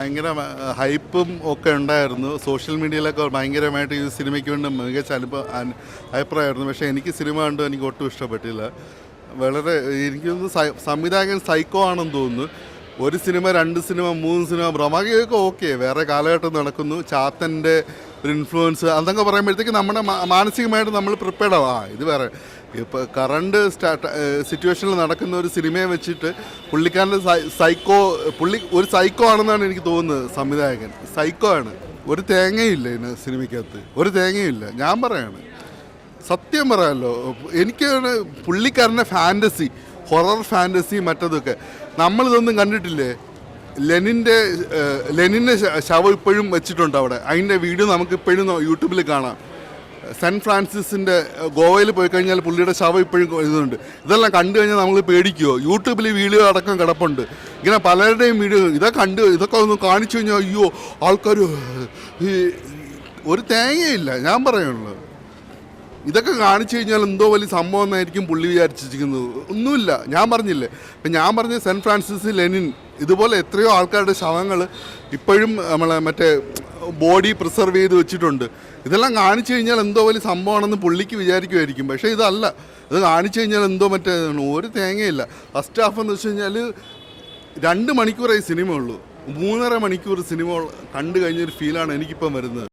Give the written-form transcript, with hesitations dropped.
ഭയങ്കര ഹൈപ്പും ഒക്കെ ഉണ്ടായിരുന്നു. സോഷ്യൽ മീഡിയയിലൊക്കെ ഭയങ്കരമായിട്ട് ഈ സിനിമയ്ക്ക് വേണ്ടി മികച്ച അഭിപ്രായമായിരുന്നു. പക്ഷേ എനിക്ക് സിനിമ കണ്ടു എനിക്ക് ഒട്ടും ഇഷ്ടപ്പെട്ടില്ല. വളരെ എനിക്കൊന്ന് സംവിധായകൻ സൈക്കോ ആണെന്ന് തോന്നുന്നു. ഒരു സിനിമ, 2 സിനിമ, 3 സിനിമ, ബ്രഹ്മാഗിയൊക്കെ ഓക്കെ, വേറെ കാലഘട്ടം നടക്കുന്നു. ചാത്തൻ്റെ ഒരു ഇൻഫ്ലുവൻസ് അതൊക്കെ പറയുമ്പോഴത്തേക്ക് നമ്മുടെ മാനസികമായിട്ട് നമ്മൾ പ്രിപ്പയർഡ് ആവാം. ഇത് വേറെ ഇപ്പോൾ കറണ്ട് സിറ്റുവേഷനിൽ നടക്കുന്ന ഒരു സിനിമയെ വെച്ചിട്ട് പുള്ളിക്കാരൻ്റെ പുള്ളി ഒരു സൈക്കോ ആണെന്നാണ് എനിക്ക് തോന്നുന്നത്. സംവിധായകൻ സൈക്കോ ആണ്. ഒരു തേങ്ങയില്ല ഇതിന് സിനിമയ്ക്കകത്ത്, ഒരു തേങ്ങയില്ല. ഞാൻ പറയാണ്, സത്യം പറയാമല്ലോ. എനിക്കാണ് പുള്ളിക്കാരൻ്റെ ഫാൻറ്റസി, ഹൊറർ ഫാൻറ്റസി മറ്റതൊക്കെ നമ്മളിതൊന്നും കണ്ടിട്ടില്ലേ. ലെനിൻ്റെ ശവം ഇപ്പോഴും വെച്ചിട്ടുണ്ട് അവിടെ. അതിൻ്റെ വീഡിയോ നമുക്ക് ഇപ്പോഴും യൂട്യൂബിൽ കാണാം. സെൻറ്റ് ഫ്രാൻസിസിൻ്റെ ഗോവയിൽ പോയി കഴിഞ്ഞാൽ പുള്ളിയുടെ ശവം ഇപ്പോഴും ഇതുണ്ട്. ഇതെല്ലാം കണ്ടു കഴിഞ്ഞാൽ നമ്മൾ പേടിക്കുമോ? യൂട്യൂബിൽ വീഡിയോ അടക്കം കിടപ്പുണ്ട്. ഇങ്ങനെ പലരുടെയും വീഡിയോ ഇതൊക്കെ ഒന്ന് കാണിച്ചു കഴിഞ്ഞാൽ അയ്യോ ആൾക്കാർ ഒരു തേങ്ങയില്ല. ഞാൻ പറയുള്ളൂ, ഇതൊക്കെ കാണിച്ചു കഴിഞ്ഞാൽ എന്തോ വലിയ സംഭവം എന്നായിരിക്കും പുള്ളി വിചാരിച്ചിരിക്കുന്നത്. ഒന്നുമില്ല. ഞാൻ പറഞ്ഞില്ലേ, ഇപ്പം ഞാൻ പറഞ്ഞ സെൻറ്റ് ഫ്രാൻസിസ്, ലെനിൻ, ഇതുപോലെ എത്രയോ ആൾക്കാരുടെ ശവങ്ങൾ ഇപ്പോഴും നമ്മളെ മറ്റേ ബോഡി പ്രിസർവ് ചെയ്ത് വെച്ചിട്ടുണ്ട്. ഇതെല്ലാം കാണിച്ചു കഴിഞ്ഞാൽ എന്തോ വലിയ സംഭവമാണെന്ന് പുള്ളിക്ക് വിചാരിക്കുമായിരിക്കും. പക്ഷേ ഇതല്ല. ഇത് കാണിച്ചു കഴിഞ്ഞാൽ എന്തോ മറ്റേ ഒരു തേങ്ങയില്ല. ഫസ്റ്റ് ഹാഫ് എന്ന് വെച്ച് കഴിഞ്ഞാൽ 2 മണിക്കൂറായി സിനിമ ഉള്ളൂ. 3.5 മണിക്കൂർ സിനിമ കണ്ടു കഴിഞ്ഞൊരു ഫീലാണ് എനിക്കിപ്പം വരുന്നത്.